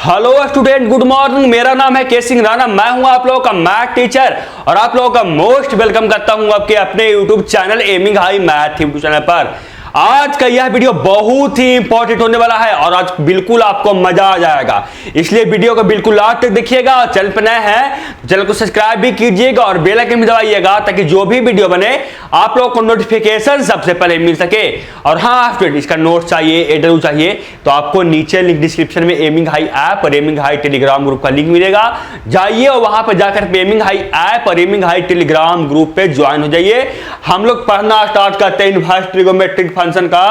Hello student, good morning. मेरा नाम है के सिंह राणा। मैं हूं आप लोगों का मैथ टीचर और आप लोगों का मोस्ट वेलकम करता हूं आपके अपने YouTube channel aiming high math YouTube channel पर। आज का यह वीडियो बहुत ही इंपॉर्टेंट होने वाला है और आज बिल्कुल आपको मजा आ जाएगा, इसलिए वीडियो को बिल्कुल लास्ट तक देखिएगा। और चैनल पर नए हैं तो चैनल को सब्सक्राइब भी कीजिएगा और बेल आइकन भी दबाइएगा ताकि जो भी वीडियो बने आप लोगों को नोटिफिकेशन सबसे पहले मिल सके। और हाँ स्टूडेंट, इसका नोट चाहिए, एडरू चाहिए तो आपको नीचे लिंक डिस्क्रिप्शन में एमिंग हाई ऐप और एमिंग हाई टेलीग्राम ग्रुप का लिंक मिलेगा। जाइए और वहां पर जाकर एमिंग हाई ऐप और एमिंग हाई टेलीग्राम ग्रुप पे ज्वाइन हो जाइए। हम लोग पढ़ना स्टार्ट करते हैं इनवर्स ट्रिगोमेट्रिक फंक्शन का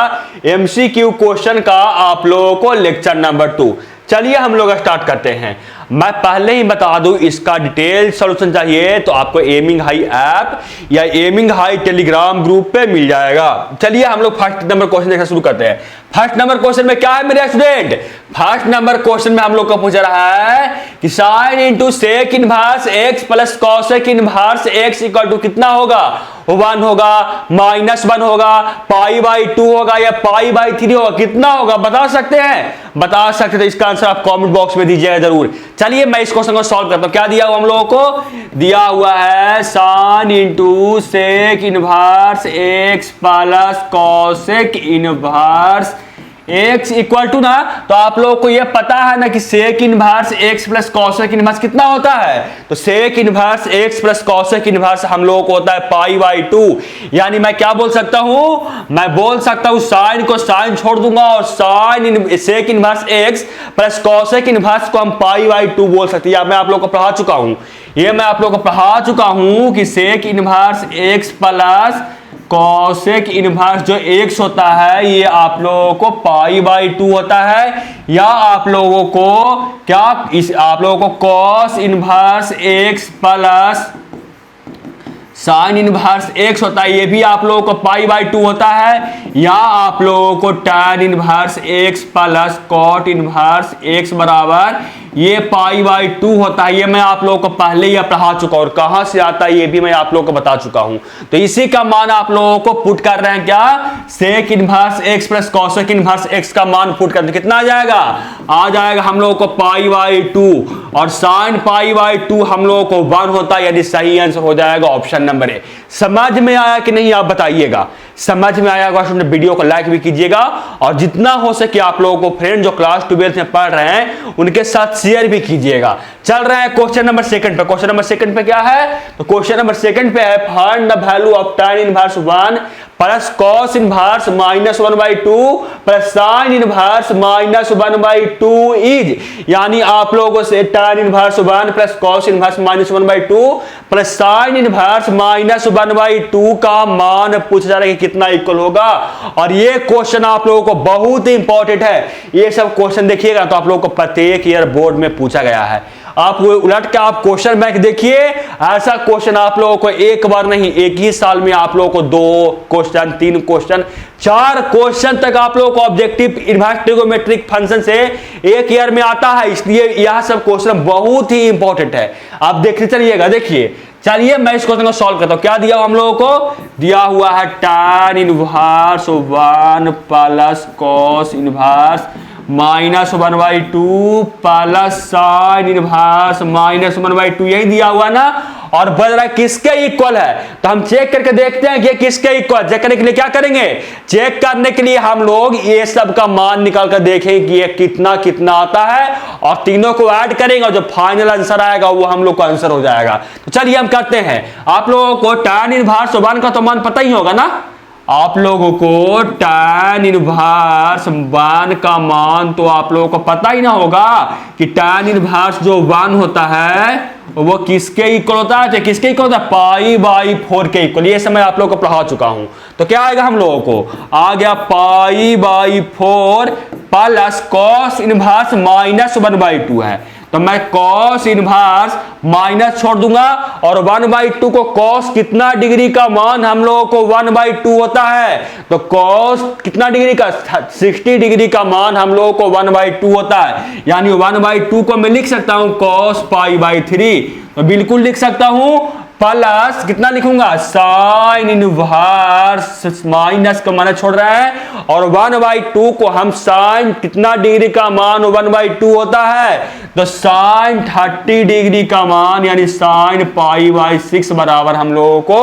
एमसीक्यू क्वेश्चन का आप लोगों को लेक्चर नंबर 2। चलिए हम लोग स्टार्ट करते हैं। मैं पहले ही बता दूं, इसका डिटेल सॉल्यूशन चाहिए तो आपको एमिंग हाई ऐप या एमिंग हाई टेलीग्राम ग्रुप पे मिल जाएगा। चलिए हम लोग फर्स्ट नंबर क्वेश्चन देखना शुरू करते हैं। फर्स्ट नंबर क्वेश्चन में क्या है मेरे स्टूडेंट? फर्स्ट नंबर क्वेश्चन में हम लोग को पूछ रहा है कि sine into sec inverse x plus cosec inverse x equal to कितना होगा? 1 होगा, -1 होगा, π/2 होगा या π/3 होगा? कितना होगा बता सकते हैं? बता सकते तो इसका आंसर आप कमेंट बॉक्स में दीजिएगा जरूर। चलिए मैं इस क्वेश्चन को सॉल्व करता हूं। क्या दिया हुआ हम लोगों को? दिया हुआ है sine into sec inverse x plus cosec inverse x equal to ना, तो आप लोगों को यह पता है ना कि sec inverse x plus cosec inverse कितना होता है? तो sec inverse x plus cosec inverse हम लोगों को होता है π/2। यानी मैं क्या बोल सकता हूं? मैं बोल सकता हूं साइन को साइन छोड़ दूंगा और sine sec inverse x plus cosec inverse को हम π/2 बोल सकते हैं। मैं आप लोगों को पढ़ा चुका हूं, ये मैं आप लोगों को पढ़ा चुका हूं कि sec inverse x plus cosec inverse जो x होता है ये आप लोगों को π/2 होता है। या आप लोगों को क्या आप लोगों को cos inverse x plus sine inverse x होता है, ये भी आप लोगों को π/2 होता है। या आप लोगों को tan inverse x plus cot inverse x बराबर ये π/2 होता है। ये मैं आप लोगों को पहले ही पढ़ा चुका हूं और कहां से आता है ये भी मैं आप लोगों को बता चुका हूं। तो इसी का मान आप लोगों को पुट कर रहे हैं। क्या? Sec inverse x plus cosec inverse x का मान पुट कर दे, कितना आ जाएगा? आ जाएगा हम लोगों को π/2 और साइन π/2 हम लोगों को 1 होता है, यानी सही आंसर हो जाएगा ऑप्शन नंबर ए। समझ में आया कि नहीं आप बताइएगा? समझ में आया होगा? वीडियो को लाइक भी कीजिएगा और जितना हो सके आप लोगों को फ्रेंड जो क्लास 12 में पढ़ रहे हैं उनके साथ शेयर भी कीजिएगा। चल रहे हैं क्वेश्चन नंबर सेकंड पे। क्वेश्चन नंबर सेकंड पे क्या है? तो क्वेश्चन नंबर सेकंड पे है find the value of tan inverse 1 plus cos inverse -1/2 plus sine inverse -1/2 is. यानी आप लोगों से tan inverse 1 plus cos inverse -1/2 plus sine inverse -1/2 का मान पूछा जा रहा है कि कितना इक्वल होगा। और ये क्वेश्चन आप लोगों को बहुत ही इंपॉर्टेंट है। ये सब क्वेश्चन देखिएगा तो आप लोगों को प्रत्येक ईयर बोर्ड में पूछा गया है। आप उलट के आप क्वेश्चन बैंक देखिए, ऐसा क्वेश्चन आप लोगों को एक बार नहीं, एक ही साल में आप लोगों को 2 क्वेश्चन, 3 क्वेश्चन, 4 क्वेश्चन तक आप लोगों को ऑब्जेक्टिव इनवर्स ट्रिगोमेट्रिक फंक्शन से एक ईयर में आता है। इसलिए यह सब क्वेश्चन बहुत ही इंपॉर्टेंट है। आप देखते चलिएगा। देखिए चलिए मैं इस क्वेश्चन को सॉल्व करता हूं। क्या दिया हुआ हम लोगों को? दिया हुआ है tan inverse 1 plus cos inverse -1/2 plus sine inverse -1/2, यही दिया हुआ ना। और बदल रहा है किसके इक्वल है, तो हम चेक करके देखते हैं कि किसके इक्वल। चेक करने के लिए क्या करेंगे? चेक करने के लिए हम लोग ये सब का मान निकाल कर देखेंगे कि ये कितना कितना आता है और तीनों को ऐड करेंगे और जो फाइनल आंसर आएगा वो हम लोग का आंसर हो जाएगा। तो चलिए हम करते हैं। आप लोगों को tan इनवर्स 1 का तो मान पता ही होगा ना। आप लोगों को tan इनवर्स 1 का मान तो आप लोगों को पता ही ना होगा कि tan इनवर्स जो 1 होता है वो किसके इक्वल होता है? तो किसके इक्वल होता है? π/4 के इक्वल। ये समय आप लोगों को पढ़ा चुका हूं। तो क्या आएगा हम लोगों को? आ गया π/4 प्लस कॉस इनवर्स -1/2 है, तो मैं कॉस इनवर्स माइनस छोड़ दूंगा और 1/2 को कॉस कितना डिग्री का मान हम लोगों को 1/2 होता है, तो कॉस कितना डिग्री का 60 डिग्री का मान हम लोगों को 1/2 होता है। यानी 1/2 को मैं लिख सकता हूं कॉस π/3, तो बिल्कुल लिख सकता हूं प्लस कितना लिखूंगा, साइन इनवर्स माइनस का मान छोड़ रहा है, और 1/2 को हम साइन कितना डिग्री का मान 1/2 होता है, तो साइन 30 डिग्री का मान यानी साइन π/6 बराबर हम लोगों को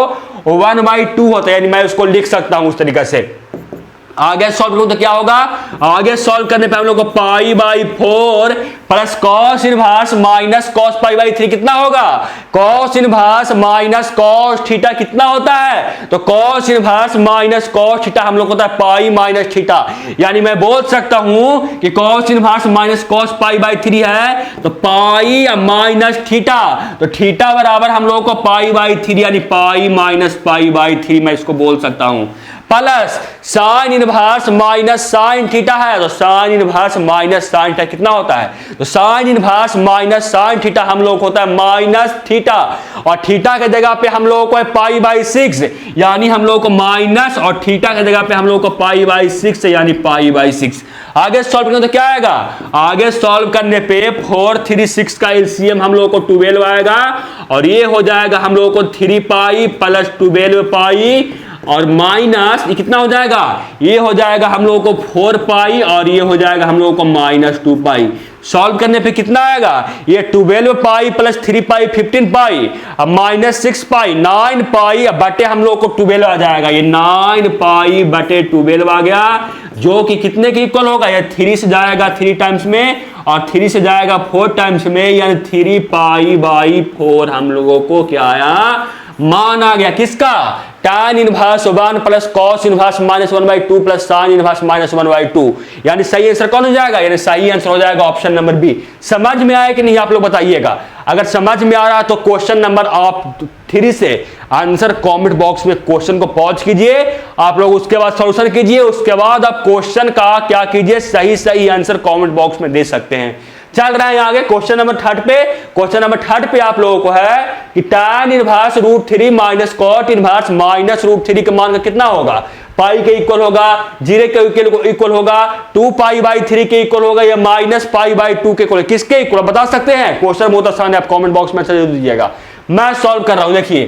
1/2 होता है। यानी मैं उसको लिख सकता हूं उस तरीके से। आगे सॉल्व करूं तो क्या होगा, आगे सॉल्व करने पे हम लोग को π/4 plus cos inverse minus cos π/3 कितना होगा, cos inverse minus cos theta कितना होता है, तो cos inverse minus cos theta हम लोग को होता है पाई माइनस थीटा। यानी मैं बोल सकता हूं कि कॉस इनवर्स माइनस कॉस π/3 है तो पाई माइनस थीटा, तो थीटा बराबर हम लोग को π/3 यानी पाई माइनस π/3 मैं इसको बोल सकता हूं। Plus sine inverse minus sine theta है, तो sine inverse minus sine theta कितना होता है, तो sine inverse minus sine theta हम लोग होता है माइनस थीटा, और थीटा के जगह पे हम लोगों को है π/6 यानी हम लोग को माइनस, और थीटा के जगह पे हम लोग को π/6 यानी π/6। आगे सॉल्व करने तो क्या आएगा, आगे सॉल्व करने पे 4 3 6 का एलसीएम हम लोग को 12 आएगा, और ये हो जाएगा हम लोग को 3 पाई प्लस 12 पाई और माइनस ये कितना हो जाएगा, ये हो जाएगा हम लोगों को 4 पाई और ये हो जाएगा हम लोगों को माइनस 2 पाई। सॉल्व करने पे कितना आएगा, ये 12 पाई प्लस 3 पाई 15 पाई, अब माइनस 6 पाई 9 पाई, अब बटे हम लोग को 12 आ जाएगा, ये 9 पाई बटे 12 आ गया, जो कि कितने के इक्वल होगा, ये 3 से जाएगा 3 टाइम्स में और 3 से जाएगा 4 टाइम्स में, यानी 3 पाई/4 हम लोगों को क्या आया, मान आ गया किसका, tan inverse 1 plus cos inverse minus 1/2 plus sine inverse minus 1/2। यानी सही आंसर कौन हो जाएगा, यानी सही आंसर हो जाएगा ऑप्शन नंबर बी। समझ में आया कि नहीं आप लोग बताइएगा। अगर समझ में आ रहा तो क्वेश्चन नंबर आप 3 से आंसर कमेंट बॉक्स में क्वेश्चन को पॉज कीजिए, आप लोग उसके बाद सॉल्यूशन कीजिए, उसके बाद आप क्वेश्चन का क्या कीजिए, सही आंसर कमेंट बॉक्स में दे सकते हैं। चल रहे हैं आगे क्वेश्चन नंबर 3 पे। क्वेश्चन नंबर 3 पे आप लोगों को है कि tan inverse √3 minus cot inverse minus √3 का मान का कितना होगा, पाई के इक्वल होगा, 0 के इक्वल होगा, 2 पाई/3 के इक्वल होगा, या माइनस पाई/2 के इक्वल, किसके इक्वल बता सकते हैं। क्वेश्चन बहुत आसान है, आप कमेंट बॉक्स में जरूर दीजिएगा। मैं सॉल्व कर रहा हूं, देखिए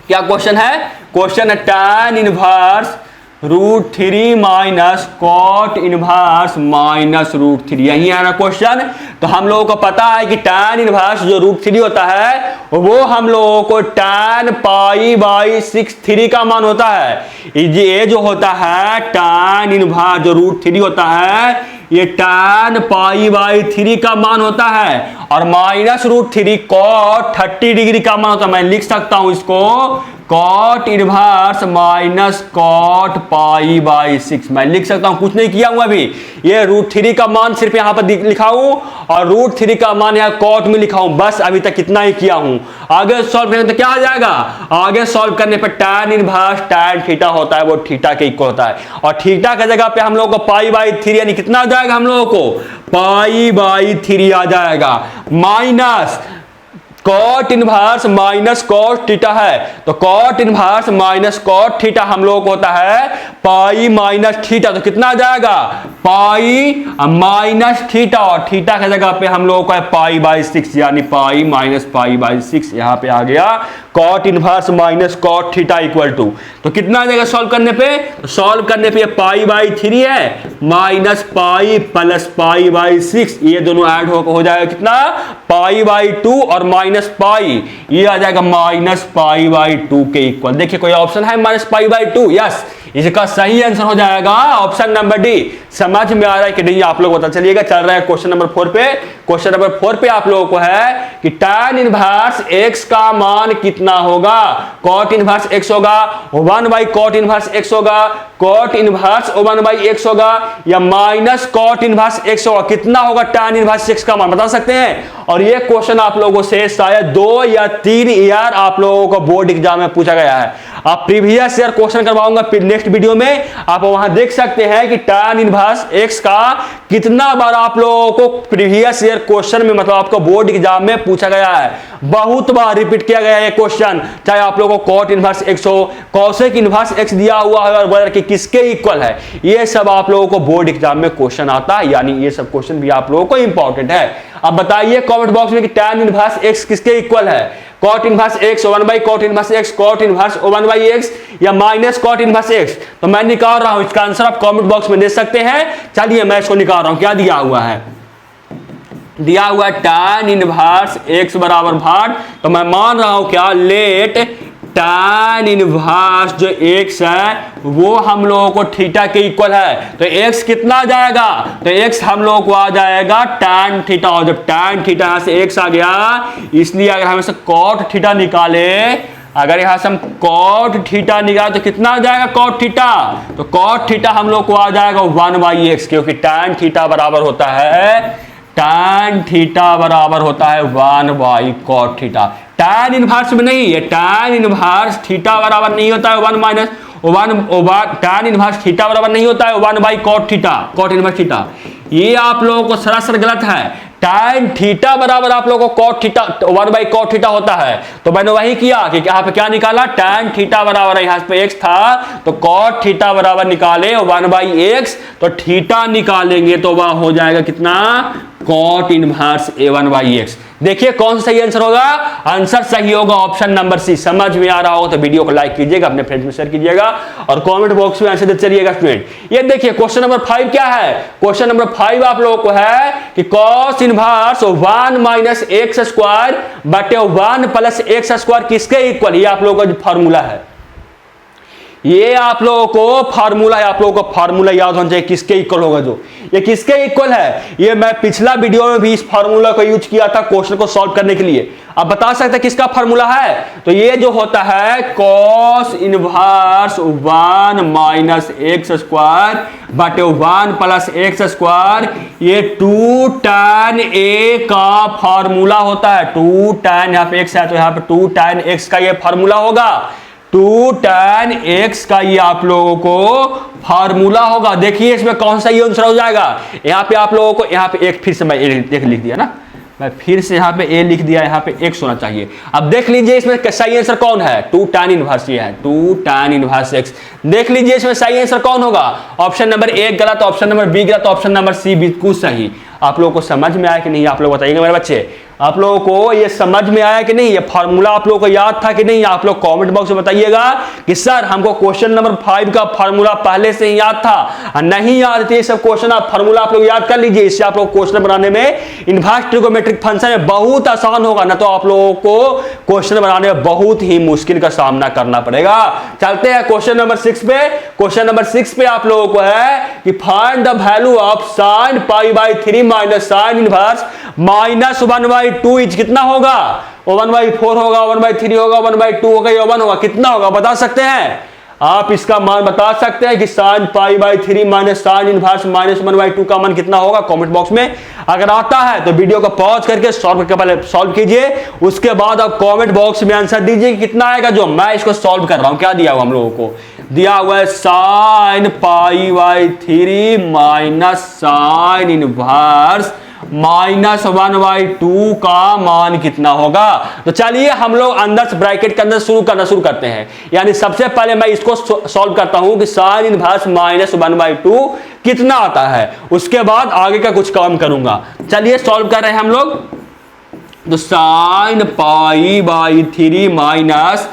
क्या क्वेश्चन है। क्वेश्चन है tan inverse √3 minus cot inverse minus √3, यही है ना क्वेश्चन। तो हम लोगों को पता है कि tan इनवर्स जो √3 होता है वो हम लोगों को tan π/6 3 का मान होता है। ये जो होता है tan इनवर्स जो √3 होता है ये tan π/3 का मान होता है, और माइनस √3 कॉट 30 डिग्री का मान होता है। मैं लिख सकता हूं इसको कॉट इनवर्स माइनस कॉट π/6 मैं लिख सकता हूं, कुछ नहीं किया हूं अभी। ये √3 का मान सिर्फ यहां पर लिखा हूं और √3 का मान यहां कॉट में लिखा हूं, बस अभी तक इतना ही किया हूं। आगे सॉल्व करने तो क्या आ जाएगा, आगे सॉल्व करने पर tan इनवर्स tan थीटा होता है वो थीटा के इक्वल होता है, और थीटा की जगह पे हम लोग को π/3 यानी कितना आ जाएगा, हम लोगों को π/3 आ जाएगा, minus cot inverse minus cot theta है, तो cot inverse minus cot theta हम लोग को होता है पाई माइनस थीटा, तो कितना आ जाएगा पाई माइनस थीटा, और थीटा की जगह पे हम लोग को है π/6 यानी पाई माइनस π/6 यहां पे आ गया। Cot inverse minus cot theta equal to, तो कितना आ जाएगा सॉल्व करने पे, तो सॉल्व करने पे π/3 है माइनस पाई प्लस π/6, ये दोनों ऐड हो जाएगा कितना π/2 और माइनस पाई, ये आ जाएगा माइनस π/2 के इक्वल। देखिए कोई ऑप्शन है माइनस π/2, यस, इसका सही आंसर हो जाएगा ऑप्शन नंबर डी। समझ में आ रहा है कि नहीं आप लोग बता चलिएगा। चल रहा है क्वेश्चन नंबर 4 पे। क्वेश्चन नंबर 4 पे आप लोगों को है कि tan इनवर्स x का मान कितना होगा, cot इनवर्स x होगा, 1/cot इनवर्स x होगा, cot इनवर्स 1/x होगा, या माइनस cot इनवर्स x होगा, कितना होगा tan इनवर्स x का मान बता सकते हैं। और ये क्वेश्चन आप लोगों से शायद 2 या 3 ईयर आप लोगों को बोर्ड एग्जाम में पूछा गया है। आप प्रीवियस ईयर क्वेश्चन करवाऊंगा नेक्स्ट वीडियो में, आप वहां देख सकते हैं कि tan इनवर्स x का कितना बार आप लोगों को प्रीवियस ईयर क्वेश्चन में मतलब आपको बोर्ड एग्जाम में पूछा गया है, बहुत बार रिपीट किया गया है क्वेश्चन। चाहे आप लोगों को cot इनवर्स x हो, cosec इनवर्स x दिया हुआ है और वगैरह के किसके इक्वल है, ये सब आप लोगों को बोर्ड एग्जाम में क्वेश्चन आता है, यानी ये सब क्वेश्चन भी आप लोगों को इंपॉर्टेंट है। अब बताइए कमेंट बॉक्स में कि tan इनवर्स x किसके इक्वल है, cot inverse x 1 by cot inverse x, cot inverse 1 by x या माइनस कॉट इनवर्स एक्स। तो मैं निकाल रहा हूं, इसका आंसर आप कमेंट बॉक्स में दे सकते हैं। चलिए मैं इसको निकाल रहा हूं, क्या दिया हुआ है, दिया हुआ tan इनवर्स x बराबर भाग, तो मैं मान रहा हूं क्या, लेट tan इनवर्स जो x है वो हम लोगों को थीटा के इक्वल है। तो x कितना आ जाएगा, तो x हम लोगों को आ जाएगा tan थीटा, और जब tan थीटा यहां से x आ गया, इसलिए अगर हम इसे cot थीटा निकाले, अगर यहां से हम cot थीटा निकाले तो कितना आ जाएगा cot थीटा, तो cot थीटा हम लोग को आ जाएगा 1 बाई एक्स, क्योंकि tan थीटा बराबर होता है, tan थीटा बराबर होता है 1 by cot theta. tan inverse में नहीं है, tan इनवर्स थीटा बराबर नहीं होता है 1 माइनस 1, tan इनवर्स थीटा बराबर नहीं होता है 1 by cot theta, cot inverse theta. ये आप लोगों को सरासर गलत है। tan थीटा बराबर आप लोगों को cot theta 1 by cot theta होता है। तो मैंने वही किया कि यहाँ पे क्या निकाला, tan थीटा बराबर है, यहाँ पे x था तो cot थीटा बराबर निकाले 1 बाई एक्स, तो थीटा निकालेंगे तो वह हो जाएगा कितना, cot inverse a1 by x. देखिए कौन सा सही आंसर होगा, आंसर सही होगा ऑप्शन नंबर सी। समझ में आ रहा हो तो वीडियो को लाइक कीजिएगा, अपने फ्रेंड्स में शेयर कीजिएगा और कमेंट बॉक्स में आंसर देते चलिएगा स्टूडेंट। ये देखिए क्वेश्चन नंबर 5 क्या है, क्वेश्चन नंबर 5 आप लोगों को है कि cos inverse 1 minus x square बटे 1 प्लस एक्स स्क्वायर किसके इक्वल, ये आप लोगों का फॉर्मूला है, ये आप लोगों को फार्मूला है, आप लोगों को फार्मूला याद होना चाहिए किसके इक्वल होगा, जो ये किसके इक्वल है। ये मैं पिछला वीडियो में भी इस फार्मूला को यूज किया था क्वेश्चन को सॉल्व करने के लिए। आप बता सकते हैं किसका फार्मूला है, तो ये जो होता है cos inverse 1 minus x square बटे 1 प्लस एक्स स्क्वायर, ये 2 tan a का फार्मूला होता है। 2 tan, यहाँ पे x है तो यहाँ पे 2 tan x का ये फार्मूला होगा, 2 tan x का ये आप लोगों को फार्मूला होगा। देखिए इसमें कौन सा ये आंसर हो जाएगा, यहाँ पे आप लोगों को, यहाँ पे एक फिर से मैं लिख दिया ना, मैं फिर से यहाँ पे a लिख दिया, यहाँ पे x होना चाहिए। अब देख लीजिए इसमें सही आंसर कौन है, 2 tan इनवर्स ये है, 2 tan इनवर्स x। देख लीजिए इसमें सही आंसर कौन होगा, ऑप्शन नंबर ए गलत, ऑप्शन नंबर बी गलत, ऑप्शन नंबर सी बिल्कुल सही। आप लोगों को समझ में आया कि नहीं, आप लोग बताइएगा मेरे बच्चे, आप लोगों को ये समझ में आया कि नहीं, ये फार्मूला आप लोगों को याद था कि नहीं, आप लोग कमेंट बॉक्स में बताइएगा कि सर हमको क्वेश्चन नंबर 5 का फार्मूला पहले से ही याद था, नहीं याद थे सब क्वेश्चन, आप फार्मूला आप लोग याद कर लीजिए, इससे आप लोग क्वेश्चन बनाने में इनवर्स ट्रिगोनोमेट्रिक फंक्शन में बहुत आसान होगा, ना तो आप लोगों को क्वेश्चन बनाने में बहुत ही मुश्किल का सामना करना पड़ेगा। चलते हैं क्वेश्चन नंबर 6 पे। क्वेश्चन नंबर 6 पे आप लोगों को है कि find the value of sin π/3 minus sin inverse minus 1/2 is कितना होगा, 1/4 होगा, 1/3 होगा, 1/2 होगा या 1 होगा, कितना होगा बता सकते हैं आप, इसका मान बता सकते हैं कि sin π/3 minus sin inverse minus 1/2 का मान कितना होगा, कमेंट बॉक्स में अगर आता है तो वीडियो को पॉज करके सॉल्व करके पहले सॉल्व कीजिए, उसके बाद आप कमेंट बॉक्स में आंसर दीजिए कि कितना आएगा। जो मैं इसको सॉल्व कर रहा हूं, क्या दिया हुआ हम लोगों को, दिया हुआ है sin π/3 minus sin inverse minus 1/2 का मान कितना होगा। तो चलिए हम लोग अंदर से ब्रैकेट के अंदर शुरू करते हैं, यानी सबसे पहले मैं इसको सॉल्व करता हूं कि sin इनवर्स माइनस 1/2 कितना आता है, उसके बाद आगे का कुछ काम करूंगा। चलिए सॉल्व कर रहे हैं हम लोग, तो sin π/3 माइनस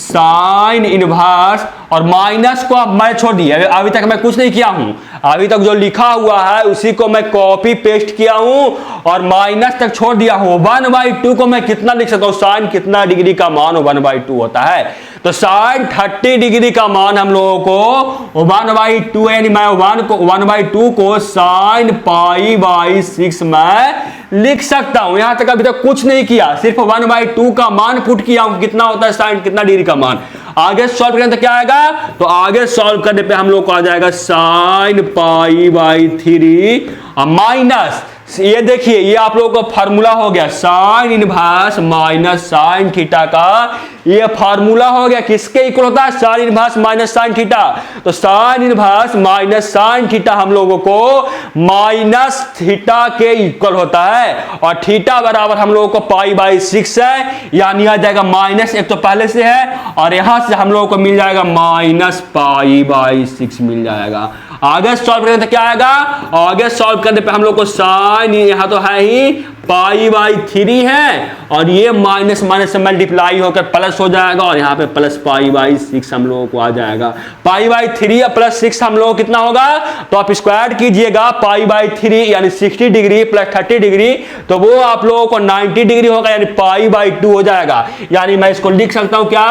sin इनवर्स, और माइनस को अब मैं छोड़ दिया, अभी तक मैं कुछ नहीं किया हूं, अभी तक जो लिखा हुआ है उसी को मैं कॉपी पेस्ट किया हूं और माइनस तक छोड़ दिया हूं। 1/2 को मैं कितना लिख सकता हूं, sin कितना डिग्री का मान 1/2 होता है, तो sin 30 डिग्री का मान हम लोगों को 1/2, यानी मैं 1/2 को sin π/6 में लिख सकता हूं। यहां तक अभी तक कुछ नहीं किया, सिर्फ 1/2 का मान पुट किया हूं, कितना होता है sin कितना डिग्री का मान। आगे सॉल्व करें तो क्या आएगा, तो आगे सॉल्व करने पे हम लोग को आ जाएगा sin π/3 माइनस, ये देखिए ये आप लोगों का फार्मूला हो गया, sin inverse minus sin theta का ये फार्मूला हो गया, किसके इक्वल होता है, sin inverse minus sin theta. तो sin inverse minus sin theta हम लोगों को माइनस थीटा के इक्वल होता है, और थीटा बराबर हम लोगों को π/6 है, यानी आ जाएगा माइनस, एक तो पहले से है और यहां से हम लोगों को मिल जाएगा माइनस π/6 मिल जाएगा। आगे सॉल्व करें तो क्या आएगा, आगे सॉल्व करने पे हम लोग को sin, यहां तो है ही π/3 है और ये माइनस माइनस से मल्टीप्लाई होकर प्लस हो जाएगा और यहाँ पे प्लस π/6 हम लोगों को आ जाएगा। π/3 या +6 हम लोगों को कितना होगा, तो आप स्क्वायर कीजिएगा π/3 यानी 60 डिग्री प्लस 30 डिग्री, तो वो आप लोगों को 90 डिग्री होगा यानी π/2 हो जाएगा। यानी मैं इसको लिख सकता हूं क्या,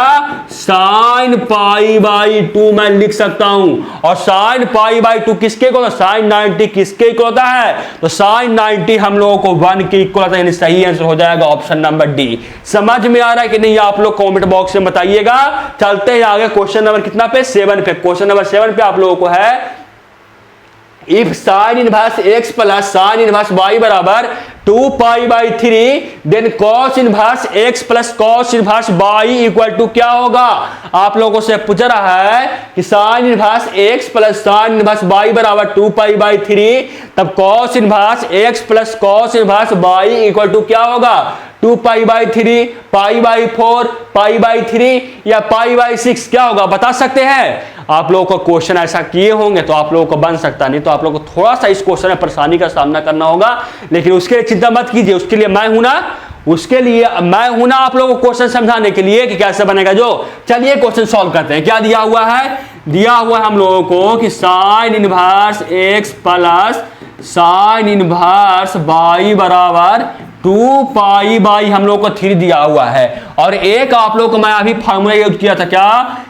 sin π/2 मैं लिख सकता हूं। और sin π/2 किसके इक्वल, sin 90 किसके इक्वल होता है, तो sin 90 हम लोगों को 1 के इक्वल होता है, यानी सही आंसर हो जाएगा ऑप्शन नंबर डी। समझ में आ रहा है कि नहीं, आप लोग कमेंट बॉक्स में बताइएगा। चलते हैं आगे क्वेश्चन नंबर कितना पे, 7 पे। क्वेश्चन नंबर 7 पे आप लोगों को है if sin inverse x plus sin inverse y बराबर 2π/3 then cos inverse x plus cos inverse y equal to क्या होगा। आप लोगों से पूछ रहा है कि sin inverse x plus sin inverse y बराबर 2π/3, तब cos inverse x plus cos inverse y equal to क्या होगा, 2π/3, π/4, π/3 या π/6 क्या होगा, बता सकते हैं। आप लोगों को क्वेश्चन ऐसा किए होंगे तो आप लोगों को बन सकता, नहीं तो आप लोगों को थोड़ा सा इस क्वेश्चन में परेशानी का सामना करना होगा, लेकिन उसके लिए चिंता मत कीजिए, उसके लिए मैं हूं ना, आप लोगों को क्वेश्चन समझाने के लिए कि कैसे बनेगा जो। चलिए क्वेश्चन सॉल्व करते हैं। क्या दिया हुआ है, दिया हुआ है हम लोगों को कि sin inverse x plus sin inverse y बराबर 2π/, हम लोग को 3 दिया हुआ है। और एक आप लोग को मैं अभी फार्मूला यूज किया था क्या,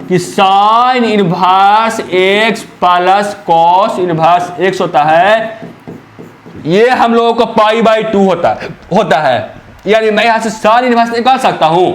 कि sin inverse x plus cos inverse x होता है, ये हम लोगों को π/2 होता है। यानी मैं यहां से sin इनवर्स निकाल सकता हूं,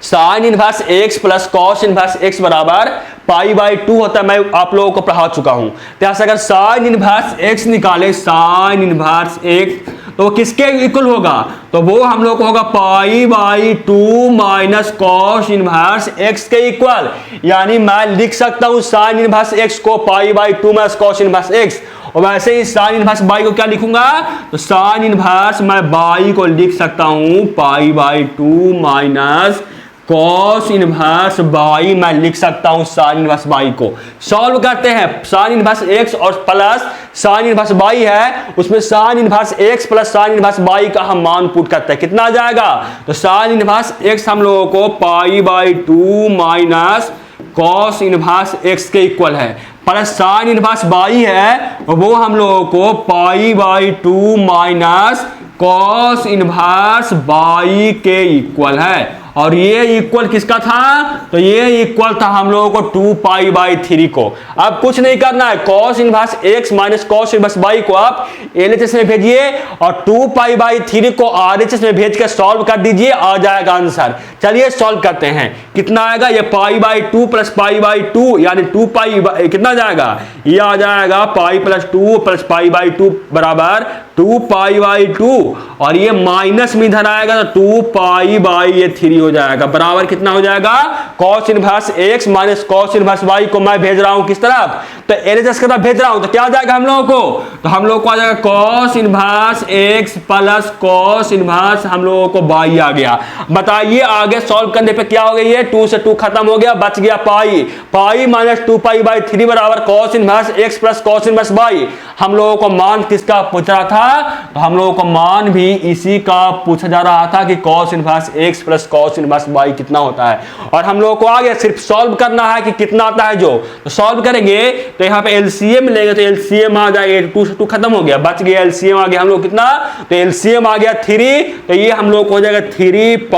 sin inverse x plus cos inverse x बराबर π/2 होता है। मैं आप लोगों को पढ़ा चुका हूं। तो यहां से अगर sin इनवर्स x निकाले, sin इनवर्स x, तो किसके इक्वल होगा, तो वो हम लोग को होगा π/2 माइनस cos इनवर्स x के इक्वल। यानी मैं लिख सकता हूं sin इनवर्स x को π/2 माइनस cos इनवर्स x, और वैसे ही sin इनवर्स y को क्या लिखूंगा, तो sin इनवर्स मैं y को लिख सकता हूं π/2 माइनस cos इनवर्स y, मैं लिख सकता हूं sin इनवर्स y को। सॉल्व करते हैं, sin इनवर्स x और प्लस sin इनवर्स y है, उसमें sin inverse x plus sin inverse y का हम मान पुट करते हैं, कितना आ जाएगा, तो sin इनवर्स x हम लोगों को π/2 माइनस cos इनवर्स x के इक्वल है, प्लस sin इनवर्स y है वो हम लोगों को π/2 माइनस cos इनवर्स y के इक्वल है। और ये इक्वल किसका था, तो ये इक्वल था हम लोगों को 2π/3 को। अब कुछ नहीं करना है, cos inverse x minus cos inverse y को आप LHS में भेजिए और 2π/3 को RHS में भेज कर सॉल्व कर दीजिए, आ जाएगा आंसर। चलिए सॉल्व करते हैं, कितना आएगा, ये π/2 प्लस π/2 यानी 2π कितना जाएगा, ये आ जाएगा π+2 प्लस π/2 बराबर 2π/2, और ये माइनस में इधर आएगा तो 2π/3 हो जाएगा, बराबर कितना हो जाएगा, cos inverse x minus cos inverse y को मैं भेज रहा हूं किस तरफ, तो LHS की तरफ भेज रहा हूं, तो क्या आ जाएगा हम लोगों को, तो हम लोग को आ जाएगा cos inverse x plus cos inverse हम लोगों को y आ गया। बताइए आगे सॉल्व करने पे क्या हो गया, ये 2 से 2 खत्म हो गया, बच गया पाई माइनस 2π/3 बराबर cos inverse x plus cos inverse y। हम लोगों को मान किसका पूछ रहा था, तो हम लोगों को मान भी इसी का पूछा जा रहा था कि cos inverse x plus cos inverse y कितना होता है, और हम लोगों को आगे सिर्फ सॉल्व करना है कि कितना आता है जो, तो सॉल्व करेंगे तो यहाँ पे LCM लेंगे, तो LCM आ जाएगा, 2 से 2 खत्म हो गया, बच गया LCM आ गया हम लोग कितना, तो LCM आ गया 3, तो ये हम लोग को हो जाएगा 3π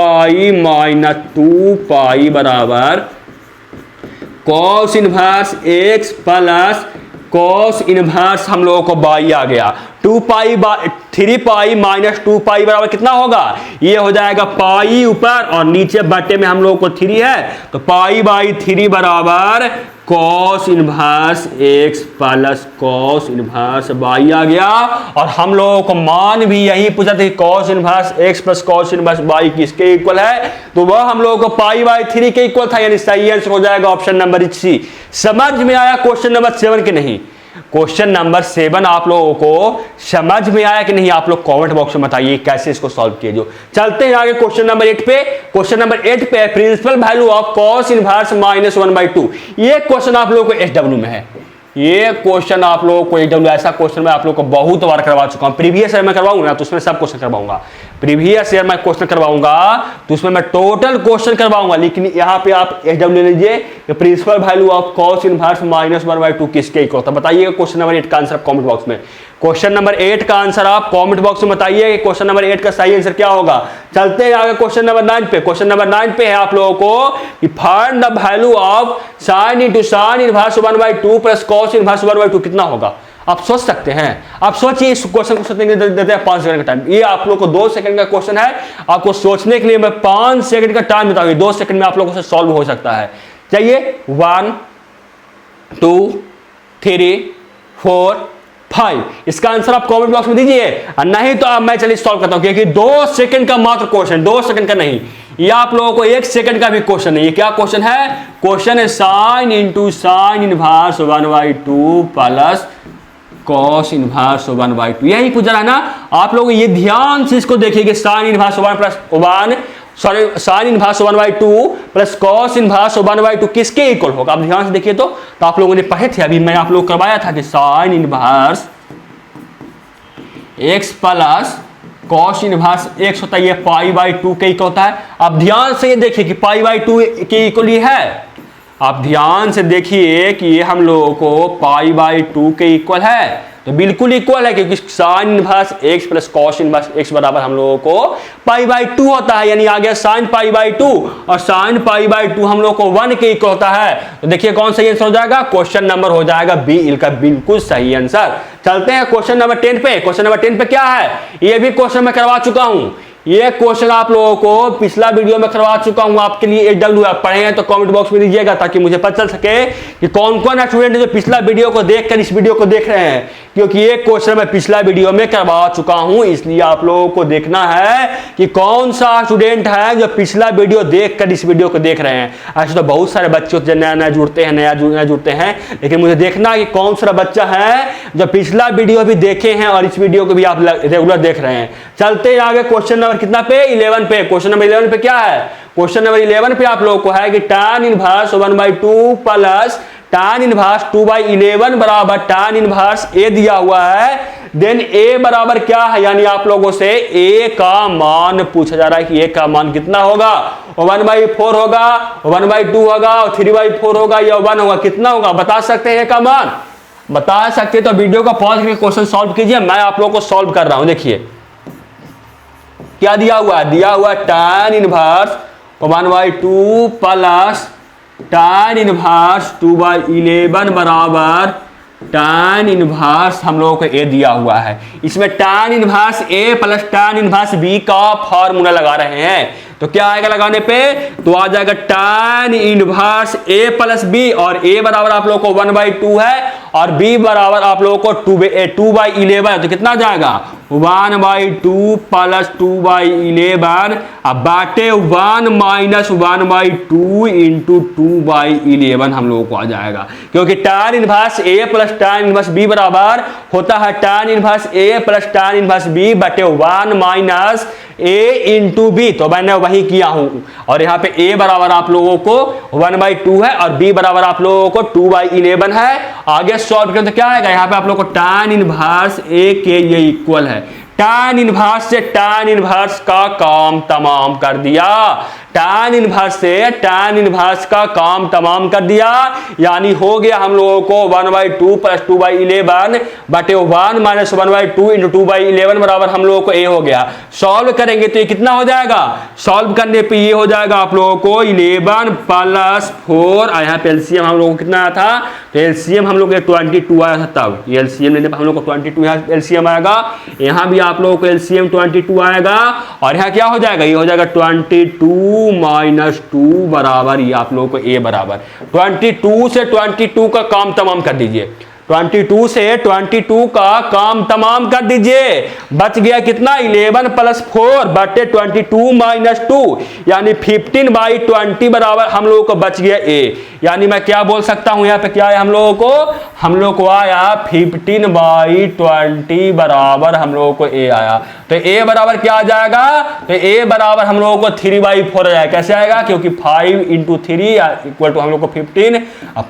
माइनस 2π बराबर cos inverse x plus cos inverse हम लोगों को y आ गया। 3π माइनस 2π बराबर कितना होगा, ये हो जाएगा पाई ऊपर और नीचे बटे में हम लोगों को 3 है, तो π/3 बराबर cos inverse x plus cos inverse y आ गया। और हम लोगों को मान भी यही पूछा था कि cos inverse x plus cos inverse y किसके इक्वल है, तो वह हम लोगों को π/3 के इक्वल था, यानी सही आंसर हो जाएगा ऑप्शन नंबर सी। समझ में आया क्वेश्चन नंबर 7 के नहीं, क्वेश्चन नंबर 7 आप लोगों को समझ में आया कि नहीं, आप लोग कमेंट बॉक्स में बताइए कैसे इसको सॉल्व किए जो। चलते हैं आगे क्वेश्चन नंबर 8 पे। क्वेश्चन नंबर 8 पे principal value of cos inverse -1/2, ये क्वेश्चन आप लोगों को SW में है, ये क्वेश्चन आप लोगों को एकदम ऐसा क्वेश्चन मैं आप लोगों को बहुत बार करवा चुका हूँ। प्रीवियस ईयर में करवाऊंगा ना तो उसमें सब क्वेश्चन करवाऊंगा, प्रीवियस ईयर में क्वेश्चन करवाऊंगा तो उसमें मैं टोटल क्वेश्चन करवाऊंगा। लेकिन यहाँ पे आप SW ले लीजिए कि principal value of cos inverse -1/2 किसके इक्वल होता है। बताइएगा क्वेश्चन नंबर 8 का आंसर कमेंट बॉक्स में। क्वेश्चन नंबर 8 का आंसर आप कमेंट बॉक्स में बताइए कि क्वेश्चन नंबर 8 का सही आंसर क्या होगा। चलते हैं आगे क्वेश्चन नंबर 9 पे। क्वेश्चन नंबर 9 पे है आप लोगों को कि find the value of sin × sin inverse 1/2 plus cos inverse 1/2 कितना होगा। आप सोच सकते हैं, आप सोचिए इस क्वेश्चन को सोचने के लिए देते हैं 5 सेकंड का टाइम। ये आप लोग को 2 सेकंड का क्वेश्चन है, आपको सोचने के लिए मैं 5 सेकंड का टाइम बताऊंगा। 2 सेकंड में आप लोगों से सॉल्व हो सकता है। चाहिए 1 2 3 4 5। इसका आंसर आप कमेंट बॉक्स में दीजिए, और नहीं तो मैं चलिए सॉल्व करता हूं, क्योंकि 2 सेकंड का मात्र क्वेश्चन, 2 सेकंड का नहीं, ये आप लोगों को 1 सेकंड का भी क्वेश्चन नहीं है। क्या क्वेश्चन है? क्वेश्चन है sin × sin inverse 1/2 plus cos inverse 1/2। यही पूछ रहा है ना। आप लोग ये ध्यान से इसको देखिए कि sin inverse 1 plus 1 sorry sin inverse 1/2 plus cos inverse 1/2 किसके इक्वल होगा। आप ध्यान से देखिए तो आप लोगों ने पढ़े थे, अभी मैं आप लोग करवाया था कि sin inverse x plus cos inverse x होता है, ये π/2 के इक्वल होता है। आप ध्यान से ये देखिए कि π/2 के इक्वल ही है। आप ध्यान से देखिए कि ये हम लोगों को π/2 के इक्वल है, तो बिल्कुल इक्वल है, क्योंकि sin inverse x plus cos inverse x बराबर हम लोगों को π/2 होता है। यानी आ गया sin π/2 और sin π/2 हम लोग को 1 के इक्वल होता है। तो देखिए कौन सही आंसर हो जाएगा। क्वेश्चन नंबर हो जाएगा बी इनका बिल्कुल सही आंसर। चलते हैं क्वेश्चन नंबर 10 पे। क्वेश्चन नंबर 10 पे क्या है, ये भी क्वेश्चन मैं करवा चुका हूं। ये क्वेश्चन आप लोगों को पिछला वीडियो में करवा चुका हूं। आपके लिए SW आप पढ़े हैं तो कमेंट बॉक्स में दीजिएगा, ताकि मुझे पता चल सके कि कौन कौन स्टूडेंट जो पिछला वीडियो को देखकर इस वीडियो को देख रहे हैं, क्योंकि ये क्वेश्चन मैं पिछला वीडियो में करवा चुका हूं। इसलिए आप लोगों को देखना है कि कौन सा स्टूडेंट है जो पिछला वीडियो देखकर इस वीडियो को देख रहे हैं। ऐसे तो बहुत सारे बच्चे जो नया जुड़ते हैं, नया जुड़ते हैं, लेकिन मुझे देखना है कि कौन सा बच्चा है जो पिछला वीडियो भी देखे हैं और इस वीडियो को भी आप रेगुलर देख रहे हैं। चलते आगे क्वेश्चन नंबर कितना पे, 11 पे। क्वेश्चन नंबर 11 पे क्या है, क्वेश्चन नंबर 11 पे आप लोगों को है कि tan inverse 1/2 plus tan inverse 2/11 बराबर tan इनवर्स a दिया हुआ है। देन a बराबर क्या है, यानी आप लोगों से a का मान पूछा जा रहा है कि a का मान कितना होगा। 1/4 होगा, 1/2 होगा, 3/4 होगा या 1 होगा, कितना होगा बता सकते हैं a का मान? बता सकते तो वीडियो को पॉज करके क्वेश्चन सॉल्व कीजिए। मैं आप लोगों को सॉल्व कर रहा हूं। देखिए क्या दिया हुआ है, दिया हुआ tan inverse 1/2 plus tan inverse 2/11 बराबर tan इनवर्स हम लोगों को a दिया हुआ है। इसमें tan inverse a plus tan inverse b का फॉर्मूला लगा रहे हैं, तो क्या आएगा लगाने पे, तो आ जाएगा tan inverse a plus b, और a बराबर आप लोगों को 1/2 है और b बराबर आप लोगों को 2/11 है। तो कितना आ जाएगा 1/2 प्लस 2/11 अब बाटे 1 माइनस 1/2 इंटू 2/11 हम लोगों को आ जाएगा, क्योंकि tan inverse a plus tan inverse b बराबर होता है tan inverse a plus tan inverse b बटे 1 माइनस a इंटू b। तो मैंने वही किया हूं, और यहाँ पे a बराबर आप लोगों को 1/2 है और b बराबर आप लोगों को 2/11 है। आगे सॉल्व करें तो क्या आएगा, यहाँ पे आप लोगों को tan इनवर्स a के ये इक्वल है। tan इनवर्स से tan इनवर्स का काम तमाम कर दिया, tan इनवर्स से tan इनवर्स का काम तमाम कर दिया, यानी हो गया हम लोगों को 1/2 प्लस 2/11 बटे 1 माइनस 1/2 इंटू 2/11 बराबर हम लोगों को a हो गया। सॉल्व करेंगे तो ये कितना हो जाएगा, सॉल्व करने पे ये हो जाएगा आप लोगों को 11 प्लस 4, यहाँ पे एलसीएम हम लोगों को कितना आया था, तो एलसीएम हम लोग 22 आया था, तब ये एलसीएम लेने पर हम लोग को 22 यहाँ एलसीएम आएगा, यहाँ भी आप लोगों को एलसीएम 22 आएगा, और यहाँ क्या हो जाएगा, ये हो जाएगा 22 माइनस 2 बराबर ये आप लोगों को a बराबर 22 से 22 का काम तमाम कर दीजिए, 22 से 22 का काम तमाम कर दीजिए। बच गया कितना 11 प्लस 4 बटे 22 माइनस 2, यानी 15/20 बराबर हम लोगों को बच गया a। यानी मैं क्या बोल सकता हूं, यहाँ पे क्या है हम लोगों को आया 15/20 बराबर हम लोगों को a आया। तो a बराबर क्या आ जाएगा, तो a बराबर हम लोगों को 3/4 आ जाएगा। कैसे आएगा, क्योंकि 5 × 3 इक्वल टू हम लोग को 15,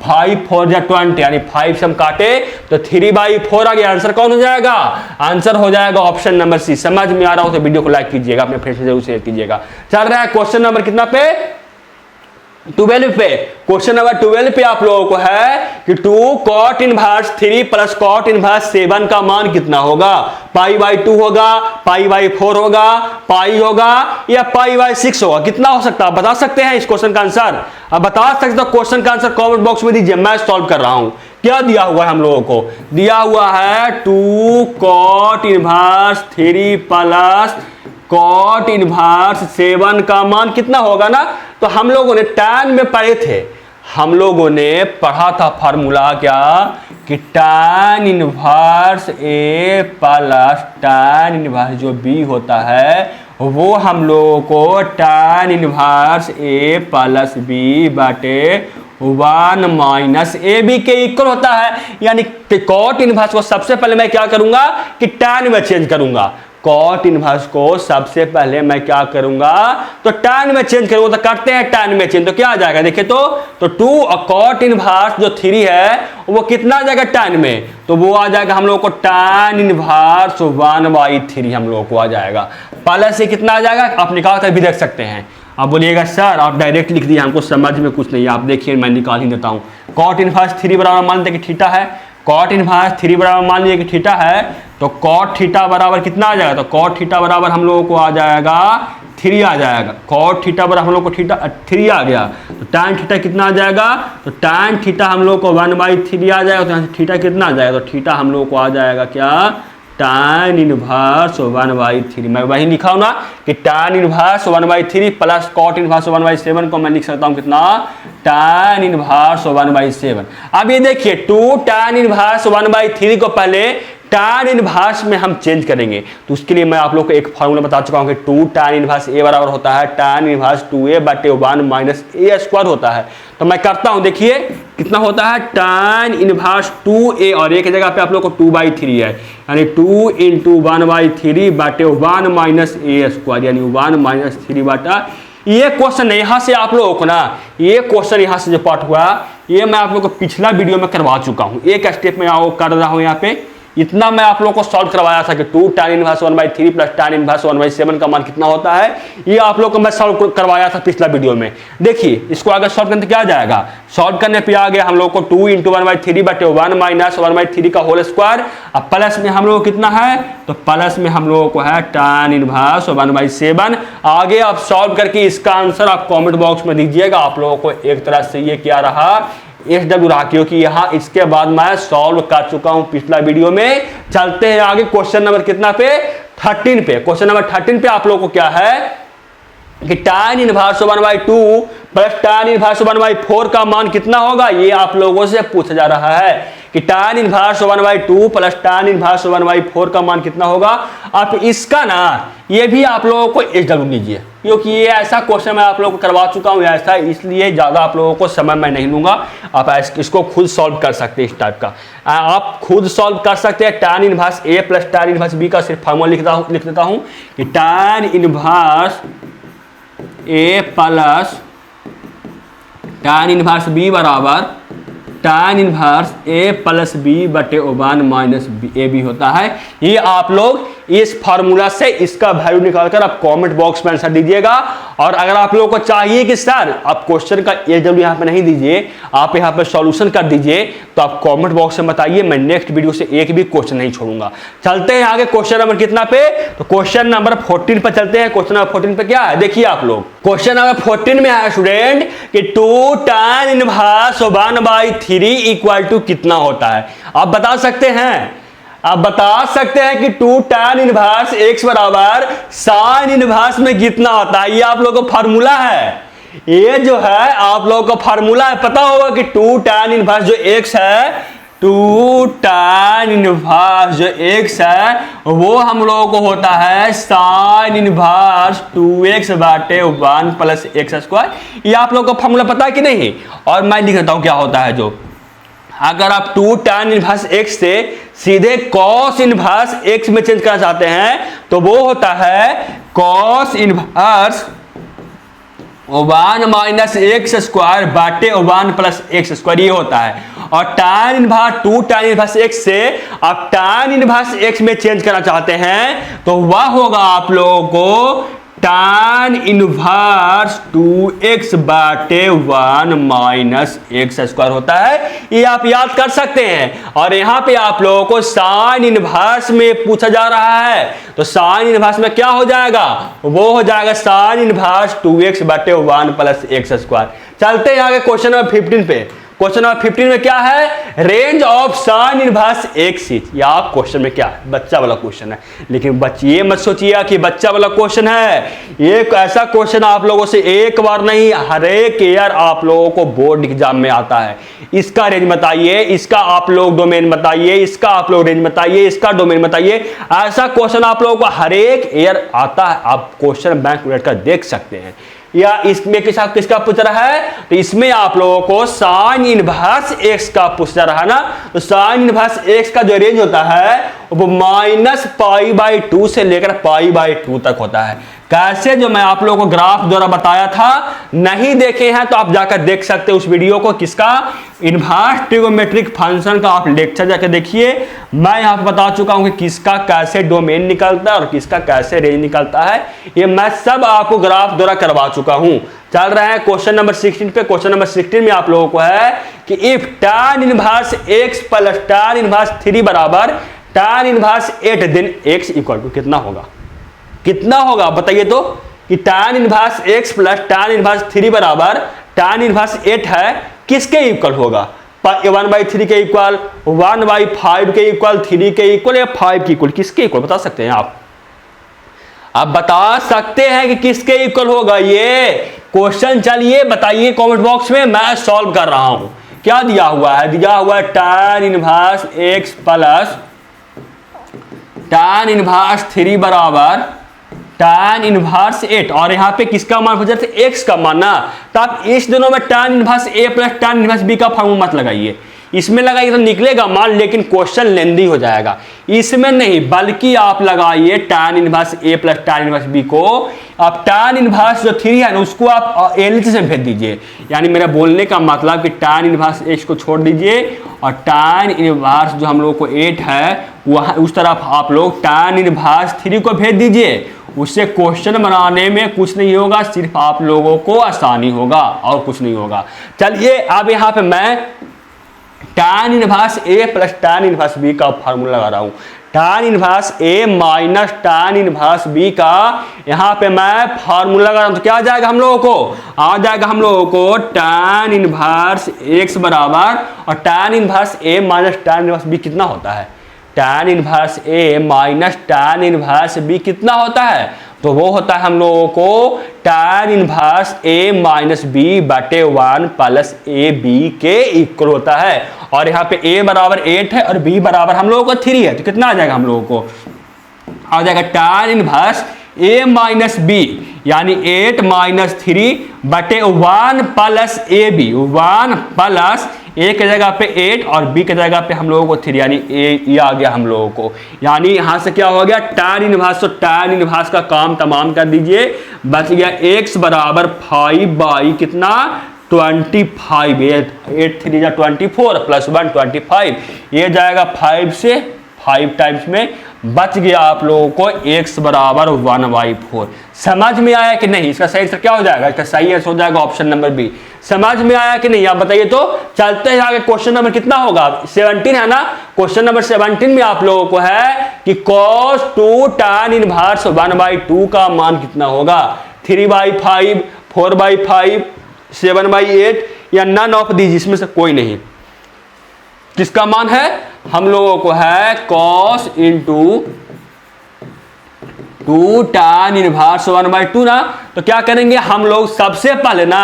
5 4 जा 20, यानी 5 से हम काटे तो 3/4 आ गया। आंसर कौन हो जाएगा, आंसर हो जाएगा ऑप्शन नंबर सी। समझ में आ रहा हो तो वीडियो को लाइक कीजिएगा, अपने फ्रेंड्स से जरूर शेयर कीजिएगा। चल रहा है क्वेश्चन नंबर कितना पे, 12 पे। क्वेश्चन नंबर 12 पे आप लोगों को है कि 2 cot inverse 3 plus cot inverse 7 का मान कितना होगा। π/2 होगा, π/4 होगा, पाई होगा या π/6 होगा। कितना हो सकता है बता सकते हैं इस क्वेश्चन का आंसर। अब बता सकते हो क्वेश्चन का आंसर कमेंट बॉक्स में दीजिए, मैं सॉल्व कर रहा हूं। क्या दिया हुआ है हम लोगों को, दिया हुआ है 2 cot inverse 3 plus cot inverse 7 का मान कितना होगा ना। तो हम लोगों ने tan में पढ़े थे, हम लोगों ने पढ़ा था फार्मूला क्या, कि tan inverse A plus tan inverse जो B होता है वो हम लोगों को tan inverse A plus B बटे 1 माइनस AB के इक्वल होता है। यानी cot इनवर्स को सबसे पहले मैं क्या करूंगा कि tan में चेंज करूंगा। cot इनवर्स को सबसे पहले मैं क्या करूंगा, तो tan में चेंज करूंगा। तो करते हैं tan में चेंज, तो क्या आ जाएगा देखिए, तो 2 और cot इनवर्स जो 3 है वो कितना आ जाएगा tan में, तो वो आ जाएगा हम लोग को tan इनवर्स 1/3 हम लोग को आ जाएगा। प्लस से कितना आ जाएगा आप निकाल कर भी देख सकते हैं। आप बोलिएगा सर आप डायरेक्ट लिख दिए, हमको समझ में कुछ नहीं है। आप देखिए मैं निकाल ही देता हूँ। cot इनवर्स 3 बराबर मान लेते कि थीटा है, cot इनवर्स 3 बराबर मान लिया कि थीटा है, तो cot थीटा बराबर कितना आ जाएगा, तो cot थीटा बराबर हम लोगों को आ जाएगा 3 आ जाएगा। cot थीटा बराबर हम लोग को थीटा 3 आ गया, तो tan थीटा कितना आ जाएगा, तो tan थीटा हम लोग को 1/3 आ जाएगा। तो यहाँ से थीटा कितना आ जाएगा, तो थीटा हम लोग को आ जाएगा क्या, tan इनवर्स 1/3। मैं वही लिखा हूं ना कि tan inverse 1/3 plus cot inverse 1/7 को मैं लिख सकता हूं कितना, tan इनवर्स 1/7। अब ये देखिए 2 tan इनवर्स 1/3 को पहले tan इनवर्स में हम चेंज करेंगे। तो उसके लिए मैं आप लोग को एक फार्मूला बता चुका हूं कि 2 tan इनवर्स A बराबर होता है tan इनवर्स 2A बटे 1 माइनस A स्क्वायर होता है। तो मैं करता हूं, देखिए कितना होता है tan इनवर्स 2A और एक जगह पे आप लोग को 2/3 है, यानी 2 × 1/3 बटे 1 माइनस A स्क्वायर, यानी 1 माइनस 3 बटा। ये क्वेश्चन यहां से आप लोगों को ना, ये क्वेश्चन यहां से जो पार्ट हुआ ये मैं आप लोगों को पिछला वीडियो में करवा चुका हूं। एक स्टेप में कर रहा हूं यहाँ पे, इतना मैं आप लोगों को सॉल्व करवाया था कि 2 tan inverse 1/3 plus tan inverse 1/7 का मान कितना होता है। ये आप लोगों को मैं सॉल्व करवाया था पिछला वीडियो में। देखिए इसको अगर सॉल्व करने क्या आ जाएगा, सॉल्व करने पे आ गया हम लोग को 2 × 1/3 बटे 1 माइनस 1/3 का होल स्क्वायर। अब प्लस में हम लोग कितना है, तो प्लस में हम लोगों को है tan इनवर्स 1/7। आगे आप सॉल्व करके इसका आंसर आप कॉमेंट बॉक्स में दीजिएगा। आप लोगों को एक तरह से ये क्या रहा, SW रहा, क्योंकि यहाँ इसके बाद मैं सॉल्व कर चुका हूं पिछला वीडियो में। चलते हैं आगे क्वेश्चन नंबर कितना पे, 13 पे। क्वेश्चन नंबर 13 पे आप लोगों को क्या है कि tan inverse 1/2 plus tan inverse 1/4 का मान कितना होगा, ये आप लोगों से पूछा जा रहा है कि tan inverse 1/2 plus tan inverse 1/4 का मान कितना होगा। आप इसका ना ये भी आप लोगों को SW लीजिए, क्योंकि ये ऐसा क्वेश्चन मैं आप लोगों को करवा चुका हूँ ऐसा, इसलिए ज़्यादा आप लोगों को समय मैं नहीं लूँगा। आप इसको खुद सॉल्व कर सकते हैं, इस टाइप का आप खुद सॉल्व कर सकते हैं। tan inverse A plus tan inverse B का सिर्फ फार्मूला लिख देता हूँ कि tan inverse A plus tan inverse B बराबर tan inverse A plus B बटे 1 माइनस AB होता है। ये आप लोग इस फार्मूला से इसका वैल्यू निकालकर आप कमेंट बॉक्स में आंसर दीजिएगा। और अगर आप लोगों को चाहिए कि सर आप क्वेश्चन का SW यहाँ पे नहीं दीजिए, आप यहाँ पे सॉल्यूशन कर दीजिए, तो आप कमेंट बॉक्स में बताइए। मैं नेक्स्ट वीडियो से एक भी क्वेश्चन नहीं छोड़ूंगा। चलते हैं आगे क्वेश्चन नंबर कितना पे, तो क्वेश्चन नंबर 14 पे चलते हैं। क्वेश्चन नंबर 14 पे क्या है, देखिए आप लोग क्वेश्चन नंबर 14 में है स्टूडेंट कि 2 tan इनवर्स 1/3 इक्वल टू कितना होता है। आप बता सकते हैं, आप बता सकते हैं कि 2 tan इनवर्स x बराबर sin इनवर्स में कितना होता है। ये आप लोगों को फार्मूला है, ये जो है आप लोगों को फार्मूला है। पता होगा कि 2 tan इनवर्स जो x है, 2 tan इनवर्स जो x है वो हम लोगों को होता है sin इनवर्स 2x बटे 1 प्लस x स्क्वायर। ये आप लोगों को फार्मूला पता है कि नहीं। और मैं लिख देता हूं क्या होता है जो अगर आप 2 tan इनवर्स x से सीधे cos इनवर्स x में चेंज करना चाहते हैं तो वो होता है cos inverse 1 minus x square बाटे 1 प्लस एक्स स्क्वायर, ये होता है। और tan inverse 2 tan inverse x से आप tan इनवर्स x में चेंज करना चाहते हैं तो वह होगा आप लोगों को tan इनवर्स 2x बाटे 1 माइनस एक्स स्क्वायर होता है। ये आप याद कर सकते हैं। और यहां पे आप लोगों को साइन इनवर्स में पूछा जा रहा है तो साइन इनवर्स में क्या हो जाएगा, वो हो जाएगा साइन इनवर्स 2x बाटे 1 प्लस एक्स स्क्वायर। चलते हैं आगे क्वेश्चन नंबर 15 पे। क्वेश्चन नंबर 15 में क्या है, range of sine inverse x is. या आप क्वेश्चन में क्या है, बच्चा वाला क्वेश्चन है, लेकिन बच्चे मत सोचिए कि बच्चा वाला क्वेश्चन है। ये ऐसा क्वेश्चन आप लोगों से एक बार नहीं, हर एक ईयर आप लोगों को बोर्ड एग्जाम में आता है। इसका रेंज बताइए, इसका आप लोग डोमेन बताइए, इसका आप लोग रेंज बताइए, इसका डोमेन बताइए। ऐसा क्वेश्चन आप लोगों को हर एक ईयर आता है। आप क्वेश्चन बैंक में कर देख सकते हैं। या इसमें किसका पूछ रहा है, तो इसमें आप लोगों को साइन इनवर्स एक्स का पूछ रहा है ना। तो साइन इनवर्स एक्स का जो रेंज होता है वो -π/2 से लेकर π/2 तक होता है। कैसे, जो मैं आप लोगों को ग्राफ द्वारा बताया था, नहीं देखे हैं तो आप जाकर देख सकते हैं उस वीडियो को। किसका, इनवर्स ट्रिगोनोमेट्रिक फंक्शन का आप लेक्चर जाकर देखिए। मैं यहाँ पे बता चुका हूं कि किसका कैसे डोमेन निकलता है और किसका कैसे रेंज निकलता है। ये मैं सब आपको ग्राफ द्वारा करवा चुका हूं। चल रहे हैं क्वेश्चन नंबर 16 पे। क्वेश्चन नंबर 16 में आप लोगों को है कि इफ tan इनवर्स x प्लस tan इनवर्स 3 बराबर tan inverse 8 then x equal to कितना होगा, कितना होगा बताइए तो। कि tan इनवर्स x प्लस tan इनवर्स 3 बराबर tan इनवर्स 8 है, किसके इक्वल होगा, 1/3 के इक्वल, 1/5 के इक्वल, 3 के इक्वल या 5 के इक्वल, किसके इक्वल बता सकते हैं आप बता सकते हैं कि किसके इक्वल होगा ये क्वेश्चन। चलिए बताइए कमेंट बॉक्स में, मैं सॉल्व कर रहा हूं। क्या दिया हुआ है, दिया हुआ है tan इनवर्स x प्लस tan इनवर्स 3 बराबर tan इनवर्स 8। और यहां पे किसका मान पूछा था, x का मान ना। तो आप इस दोनों में tan inverse a plus tan inverse b का फॉर्मूला मत लगाइए, इसमें लगाइए तो निकलेगा मान, लेकिन क्वेश्चन लेंदी हो जाएगा। इसमें नहीं, बल्कि आप लगाइए tan inverse a plus tan inverse b को। अब tan इनवर्स जो 3 है ना उसको आप एलएचएस में भेज दीजिए। यानी मेरा बोलने का मतलब कि tan इनवर्स x को छोड़ दीजिए और tan इनवर्स जो हम लोग को 8 है वह उस तरफ आप लोग tan इनवर्स 3 को भेज दीजिए। उससे क्वेश्चन बनाने में कुछ नहीं होगा, सिर्फ आप लोगों को आसानी होगा और कुछ नहीं होगा। चलिए अब यहाँ पे मैं tan inverse a plus tan inverse b का फार्मूला लगा रहा हूं। tan inverse a minus tan inverse b का यहां पे मैं फार्मूला लगा रहा हूं। तो क्या आ जाएगा हम लोगों को, आ जाएगा हम लोगों को tan इनवर्स x बराबर, और tan inverse a minus tan inverse b कितना होता है, tan inverse a minus tan inverse b कितना होता है, तो वो होता है हम लोगों को tan inverse a minus b बटे 1 प्लस a b के इक्वल होता है। और यहाँ पे a बराबर 8 है और b बराबर हम लोगों को 3 है, तो कितना आ जाएगा हम लोगों को, आ जाएगा tan inverse a minus b यानी 8 माइनस 3 बटे 1 plus A B, 1 plus a के जगह पे 8 और b के जगह पे हम लोगों को 3, यानी a आ गया हम लोगों को। यानी यहां से क्या हो गया tan इनवर्स, तो tan इनवर्स का काम तमाम कर दीजिए। बच गया x बराबर 5 कितना 25, 8 3 जा 24 प्लस 1 25, ये जाएगा 5 से 5 टाइम्स में। बच गया आप लोगों को x बराबर 1/4। समझ में आया कि नहीं, इसका सही आंसर क्या हो जाएगा, इसका सही आंसर हो जाएगा ऑप्शन नंबर बी। समझ में आया कि नहीं आप बताइए तो। चलते हैं आगे, क्वेश्चन नंबर कितना होगा, 17 है ना। क्वेश्चन नंबर 17 में आप लोगों को है कि cos 2 tan इनवर्स 1/2 का मान कितना होगा, 3/5, 4/5, 7/8 या नन ऑफ दीज, इसमें से कोई नहीं। किसका मान है, हम लोगों को है cos इंटू 2 tan इनवर्स 1/2 ना। तो क्या करेंगे हम लोग, सबसे पहले ना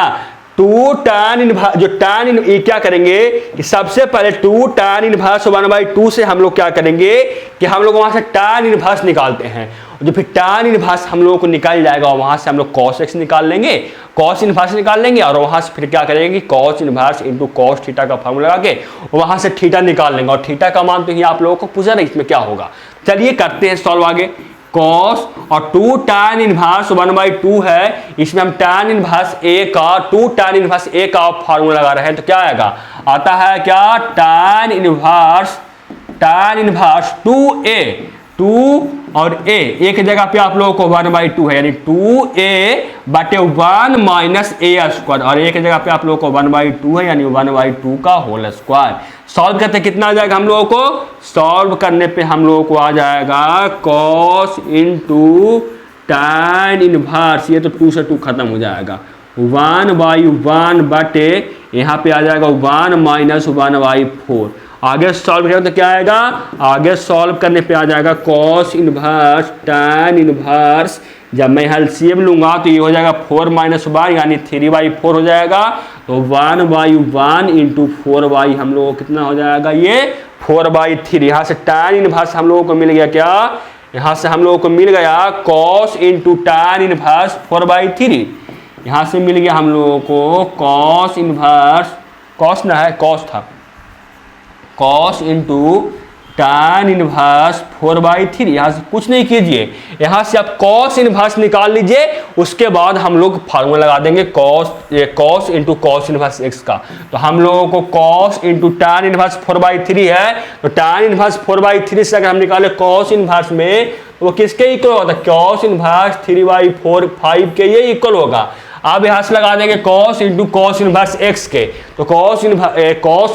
2 tan इनवर्स जो tan ये क्या करेंगे कि सबसे पहले 2 tan इनवर्स 1/2 से हम लोग क्या करेंगे कि हम लोग वहां से tan इनवर्स निकालते हैं। जो फिर tan इनवर्स हम लोगों को निकल जाएगा और वहां से हम लोग cos x निकाल लेंगे, cos इनवर्स निकाल लेंगे और वहां से फिर क्या करेंगे कि cos inverse into cos theta का फॉर्मूला लगा के वहां से थीटा निकाल लेंगे और थीटा का मान तो ये आप लोगों को पूछा ना इसमें क्या होगा। चलिए करते हैं सॉल्व आगे। cos और 2 tan इनवर्स 1/2 है, इसमें हम tan इनवर्स a का 2 tan इनवर्स a का फॉर्मूला लगा रहे हैं तो क्या आएगा, आता है क्या tan इनवर्स 2a, 2 और a एक जगह पे आप लोगों को 1/2 है यानी 2a/1 माइनस a स्क्वायर और एक जगह पे आप लोगों को 1/2 है यानी 1/2 का होल स्क्वायर। सॉल्व करते कितना आ जाएगा हम लोगों को, सॉल्व करने पे हम लोगों को आ जाएगा cos इंटू tan इनवर्स, ये तो 2 से 2 खत्म हो जाएगा, 1/1 बटे यहाँ पे आ जाएगा 1 माइनस 1/4। आगे सॉल्व करें तो क्या आएगा, आगे सॉल्व करने पे आ जाएगा cos इनवर्स tan इनवर्स, जब मैं एलसीएम लूंगा तो ये हो जाएगा 4 माइनस 1 यानी 3/4 हो जाएगा, तो 1/1 इंटू 4 हम लोगों को कितना हो जाएगा, ये 4/3। यहाँ से tan इनवर्स हम लोगों को मिल गया क्या, यहाँ से हम लोगों को मिल गया cos इंटू tan इनवर्स 4/3, यहाँ से मिल गया हम लोगों को cos इनवर्स, cos ना है cos था, cos इंटू tan इनवर्स 4/3। यहाँ से कुछ नहीं कीजिए, यहाँ से आप cos इनवर्स निकाल लीजिए, उसके बाद हम लोग फार्मूला लगा देंगे cos into cos inverse x का। तो हम लोगों को cos इंटू tan इनवर्स 4/3 है, तो tan इनवर्स 4/3 से अगर हम निकाले cos इनवर्स में तो वो किसके इक्वल होगा, cos इनवर्स 3/4 5 के ये इक्वल होगा। अब यहाँ से लगा देंगे cos into cos inverse x के, तो cos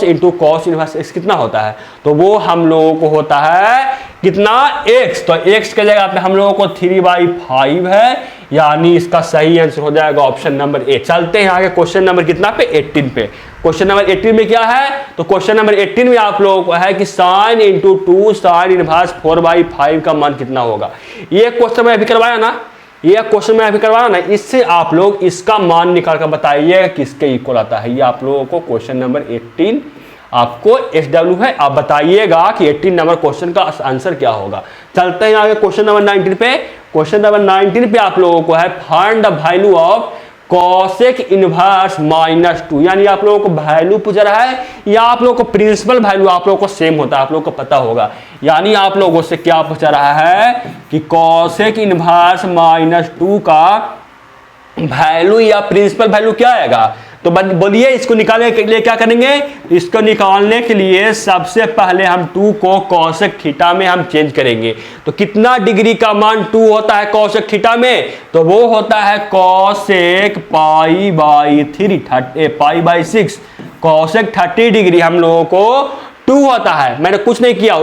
into cos inverse x कितना होता है, तो वो हम लोगों को होता है कितना x, तो x के जगह पे हम लोगों को 3/5 है, यानी इसका सही आंसर हो जाएगा ऑप्शन नंबर ए। चलते हैं आगे क्वेश्चन नंबर कितना पे, 18 पे। क्वेश्चन नंबर 18 में क्या है, तो क्वेश्चन नंबर 18 में आप लोगों को है कि sin इंटू 2 sin इनवर्स 4/5 का मान कितना होगा। ये क्वेश्चन मैं अभी करवाया ना, ये क्वेश्चन मैं अभी करवाया ना, इससे आप लोग इसका मान निकाल कर बताइए किसके इक्वल आता है। ये आप लोगों को क्वेश्चन नंबर 18 आपको SW है, आप बताइएगा कि 18 नंबर क्वेश्चन का आंसर क्या होगा। चलते हैं आगे क्वेश्चन नंबर 19 पे। क्वेश्चन नंबर 19 पे आप लोगों को है find the value of cosec inverse -2, यानी आप लोगों को वैल्यू पूछ रहा है या आप लोगों को प्रिंसिपल वैल्यू आप लोगों को सेम होता है, आप लोगों को पता होगा, यानी आप लोगों से क्या पूछा रहा है कि cosec इनवर्स -2 का वैल्यू या प्रिंसिपल वैल्यू क्या आएगा। तो बोलिए इसको निकालने के लिए क्या करेंगे, इसको निकालने के लिए सबसे पहले हम 2 को cosec थीटा में हम चेंज करेंगे। तो कितना डिग्री का मान 2 होता है cosec थीटा में, तो वो होता है cosec π/6, cosec 30 डिग्री हम लोगों को 2 होता है। मैंने कुछ नहीं किया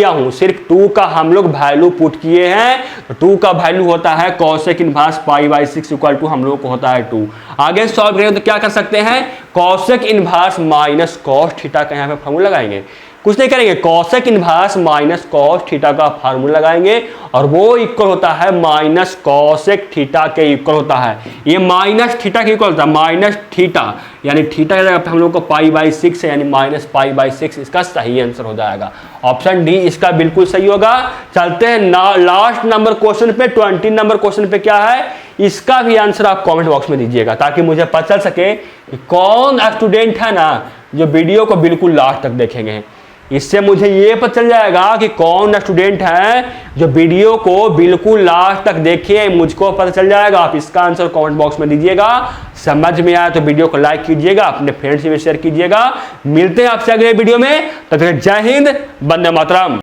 हूं, सिर्फ 2 का हम लोग वैल्यू पुट किए हैं, तो 2 का वैल्यू होता है cosec इनवर्स π/6 इक्वल टू हम लोग को होता है 2। आगे सॉल्व करेंगे तो क्या कर सकते हैं, cosec inverse minus cos theta का यहाँ पे फार्मूला लगाएंगे, कुछ नहीं करेंगे, cosec inverse minus cos theta का फार्मूला लगाएंगे और वो इक्वल होता है माइनस cosec थीटा के इक्वल होता है। ये माइनस थीटा के इक्वल होता है, माइनस थीटा यानी थीटा की जगह पे हम लोग को π/6 है यानी -π/6, इसका सही आंसर हो जाएगा ऑप्शन डी, इसका बिल्कुल सही होगा। चलते हैं लास्ट नंबर क्वेश्चन पे, 20 नंबर क्वेश्चन पे क्या है, इसका भी आंसर आप कमेंट बॉक्स में दीजिएगा ताकि मुझे पता चल सके कि कौन स्टूडेंट है ना जो वीडियो को बिल्कुल लास्ट तक देखेंगे। इससे मुझे ये पता चल जाएगा कि कौन स्टूडेंट है जो वीडियो को बिल्कुल लास्ट तक देखे, मुझको पता चल जाएगा। आप इसका आंसर कमेंट बॉक्स में दीजिएगा। समझ में आया तो वीडियो को लाइक कीजिएगा, अपने फ्रेंड्स में शेयर कीजिएगा। मिलते हैं आपसे अगले वीडियो में, तब तक जय हिंद, वंदे मातरम।